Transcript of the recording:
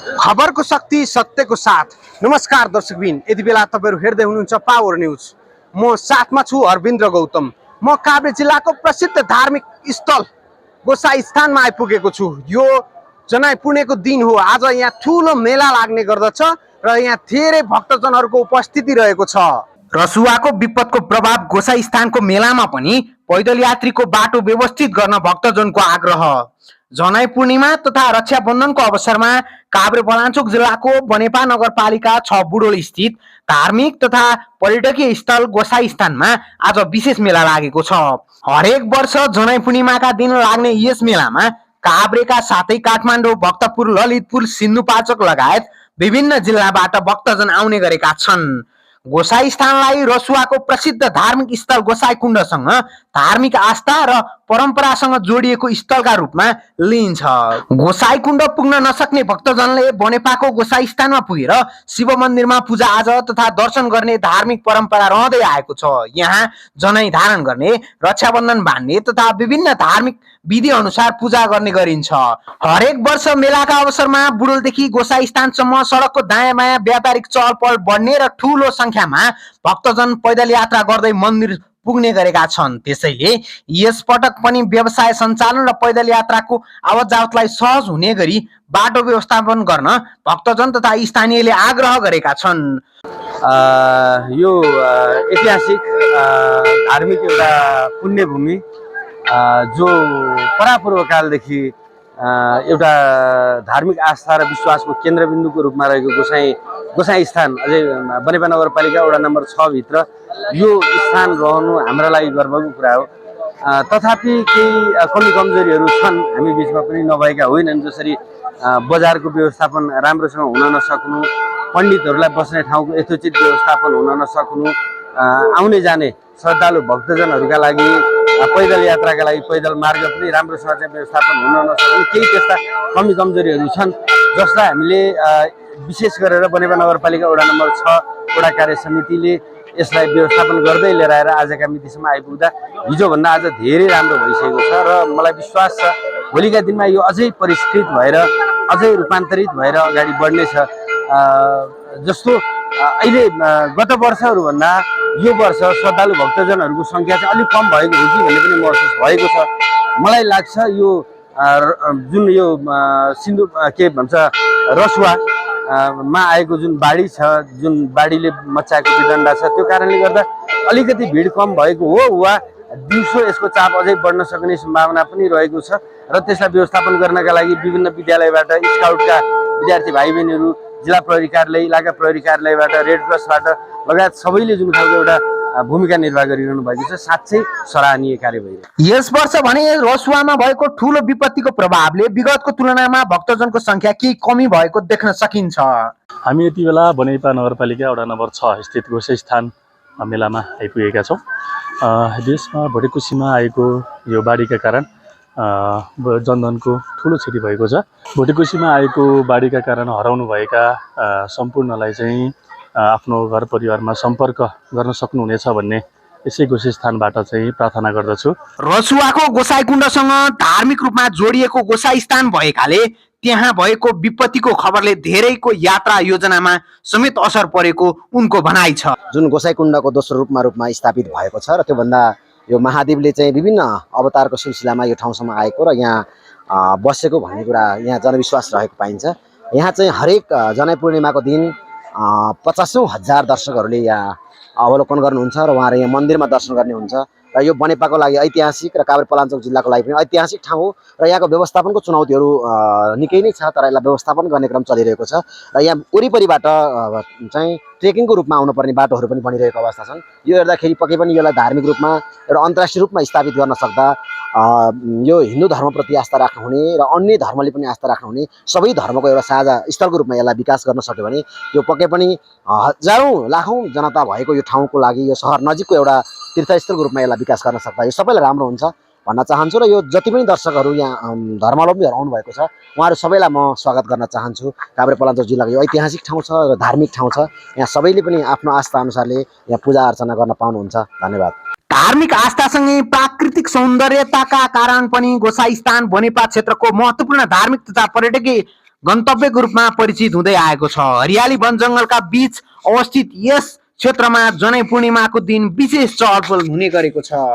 खबरको शक्ति सत्यको साथ। नमस्कार दर्शकबिन, यति बेला तपाईहरु हेर्दै हुनुहुन्छ पावर न्यूज। म साथमा छु अरविन्द्र गौतम। म काभ्रे जिल्लाको प्रसिद्ध धार्मिक स्थल गोसाई स्थानमा आइपुगेको छु। यो जनाई पूर्णेको दिन हो। आज यहाँ ठूलो मेला लाग्ने गर्दछ र यहाँ धेरै भक्तजनहरूको उपस्थिति रहेको छ। रसुवाको विपदको प्रभाव गोसाई स्थानको मेलामा पनि पैदल यात्रीको बाटो व्यवस्थित गर्न भक्तजनको आग्रह। जनाई पूर्णिमा तथा रक्षाबन्धनको अवसरमा काभ्रे पलाञ्चोक जिल्लाको बनेपा नगरपालिका 6 बुढोल स्थित धार्मिक तथा पर्यटकीय स्थल गोसाई स्थानमा आज विशेष मेला लागेको छ। हरेक वर्ष जनाई पूर्णिमाका दिन लाग्ने यस मेलामा काभ्रेका साथै काठमाडौँ, भक्तपुर, ललितपुर, सिन्धुपाल्चोक लगायत विभिन्न जिल्लाबाट भक्तजन आउने गरेका छन्। गोसाई स्थानलाई रसुवाको प्रसिद्ध धार्मिक स्थल गोसाई कुण्डसँग धार्मिक आस्था र परम्परासँग जोडिएको स्थलका रूपमा लिइन्छ। गोसाई कुण्ड पुग्न नसक्ने भक्तजनले बनेपाको गोसाई स्थानमा पुगेर शिव मन्दिरमा पूजा आजा तथा दर्शन गर्ने धार्मिक परम्परा रहँदै आएको छ। यहाँ जनै धारण गर्ने, रक्षाबन्धन बान्ने तथा विभिन्न धार्मिक विधि अनुसार पूजा गर्ने गरिन्छ। हरेक वर्ष मेलाका अवसरमा बुढोलदेखि गोसाई स्थानसम्म सडकको दायाँ बायाँ व्यापारिक चहलपहल बढ्ने र ठूलो संख्यामा भक्तजन पैदल यात्रा गर्दै मन्दिर पुग्ने गरेका छन्। त्यसैले यस पटक पनि व्यवसाय सञ्चालन र पैदल यात्राको आवत जावतलाई सहज हुने गरी बाटो व्यवस्थापन गर्न भक्तजन तथा स्थानीयले आग्रह गरेका छन्। यो ऐतिहासिक धार्मिक एउटा पुण्यभूमि जो परापूर्व कालदेखि एउटा धार्मिक आस्था र विश्वासको केन्द्रबिन्दुको रूपमा रहेको गोसाई स्थान अझै बनेपा नगरपालिका वडा नम्बर 6 भित्र यो स्थान रहनु हाम्रा लागि गर्वको कुरा हो। तथापि केही कमी कमजोरीहरू छन् हामी बिचमा पनि नभएका होइनन्। जसरी बजारको व्यवस्थापन राम्रोसँग हुन नसक्नु, पण्डितहरूलाई बस्ने ठाउँको यथोचित व्यवस्थापन हुन नसक्नु, आउने जाने श्रद्धालु भक्तजनहरूका लागि पैदल यात्राका लागि पैदल मार्ग पनि राम्रोसँग चाहिँ व्यवस्थापन हुन नसक्नु, केही त्यस्ता कमी कमजोरीहरू छन् जसलाई हामीले विशेष गरेर बनेपा नगरपालिका वडा नम्बर 6 वडा कार्य समितिले यसलाई व्यवस्थापन गर्दै लिएर आएर आजका मितिसम्म आइपुग्दा हिजोभन्दा आज धेरै राम्रो भइसकेको छ र मलाई विश्वास छ भोलिका दिनमा यो अझै परिष्कृत भएर अझै रूपान्तरित भएर अगाडि बढ्नेछ। जस्तो अहिले गत वर्षहरूभन्दा यो वर्ष श्रद्धालु भक्तजनहरूको सङ्ख्या चाहिँ अलिक कम भएको हो कि भन्ने पनि महसुस भएको छ। मलाई लाग्छ यो जुन यो सिन्धु के भन्छ रसुवा मा आएको जुन बाढी छ, जुन बाढीले मच्चाएको विदण्डा छ, त्यो कारणले गर्दा अलिकति भिड कम भएको हो वा दिउँसो यसको चाप अझै बढ्न सक्ने सम्भावना पनि रहेको छ र त्यसलाई व्यवस्थापन गर्नका लागि विभिन्न विद्यालयबाट स्काउटका विद्यार्थी भाइ बहिनीहरू, जिल्ला प्रहरी कार्यालय, इलाका प्रहरी कार्यालयबाट, रेड क्रसबाट लगायत सबैले जुन खालको एउटा भूमिका निर्वाह गरिरहनु भएको छ, साँच्चै सराहनीय कार्य भइरहेको। यस वर्ष भने रसुवामा भएको ठूलो विपत्तिको प्रभावले विगतको तुलनामा भक्तजनको संख्या केही कमी भएको देख्न सकिन्छ। हामी यति बेला बनेपा नगरपालिका वडा नम्बर 6 स्थित गोसाई स्थान मेलामा आइपुगेका छौँ। देशमा भोटेकुसीमा आएको यो बाढीका कारण जनधनको ठुलो क्षति भएको छ। भोटेकुसीमा आएको बाढीका कारण हराउनुभएका सम्पूर्णलाई चाहिँ आफ्नो घर परिवारमा सम्पर्क गर्न सक्नुहुनेछ भन्ने यसै गोसाई स्थानबाट चाहिँ प्रार्थना गर्दछु। रसुवाको गोसाई कुण्डसँग धार्मिक रूपमा जोडिएको गोसाई स्थान भएकाले त्यहाँ भएको विपत्तिको खबरले धेरैको यात्रा योजनामा समेत असर परेको उनको भनाइ छ। जुन गोसाई कुण्डको दोस्रो रूपमा स्थापित भएको छ र त्योभन्दा यो महादेवले चाहिँ विभिन्न अवतारको सिलसिलामा यो ठाउँसम्म आएको र यहाँ बसेको भन्ने कुरा यहाँ जनविश्वास रहेको पाइन्छ। यहाँ चाहिँ हरेक जनाई पूर्णिमाको दिन 50,000 दर्शकहरूले यहाँ अवलोकन गर्नुहुन्छ र उहाँहरू यहाँ मन्दिरमा दर्शन गर्ने हुन्छ र यो बनेपाको लागि ऐतिहासिक र काभ्रे पलाञ्चोक जिल्लाको लागि पनि ऐतिहासिक ठाउँ हो र यहाँको व्यवस्थापनको चुनौतीहरू निकै नै छ, तर यसलाई व्यवस्थापन गर्ने क्रम चलिरहेको छ र यहाँ वरिपरिबाट चाहिँ ट्रेकिङको रूपमा आउनुपर्ने बाटोहरू पनि बनिरहेको अवस्था छन्। यो हेर्दाखेरि पक्कै पनि यसलाई धार्मिक रूपमा एउटा अन्तर्राष्ट्रिय रूपमा स्थापित गर्न सक्दा यो हिन्दू धर्मप्रति आस्था राख्नुहुने र अन्य धर्मले पनि आस्था राख्नुहुने सबै धर्मको एउटा साझा स्थलको रूपमा यसलाई विकास गर्न सक्यो भने यो पक्कै पनि हजारौँ लाखौँ जनता भएको यो ठाउँको लागि, यो सहर नजिकको एउटा तीर्थस्थलको रूपमा यसलाई विकास गर्न सक्दा यो सबैलाई राम्रो हुन्छ भन्न चाहन्छु। र यो जति पनि दर्शकहरू यहाँ धर्मावलम्बीहरू आउनु भएको छ उहाँहरू सबैलाई म स्वागत गर्न चाहन्छु। काभ्रे पलाञ्चोक जिल्लाको यो ऐतिहासिक ठाउँ छ र धार्मिक ठाउँ छ, यहाँ सबैले पनि आफ्नो आस्था अनुसारले यहाँ पूजा अर्चना गर्न पाउनुहुन्छ। धन्यवाद। धार्मिक आस्थासँगै प्राकृतिक सौन्दर्यताका कारण पनि गोसाई स्थान बनेपा क्षेत्रको महत्त्वपूर्ण धार्मिक तथा पर्यटकीय गन्तव्यको रूपमा परिचित हुँदै आएको छ। हरियाली वन जङ्गलका बीच अवस्थित यस क्षेत्रमा जनै पूर्णिमाको दिन विशेष चहलपहल हुने गरेको छ।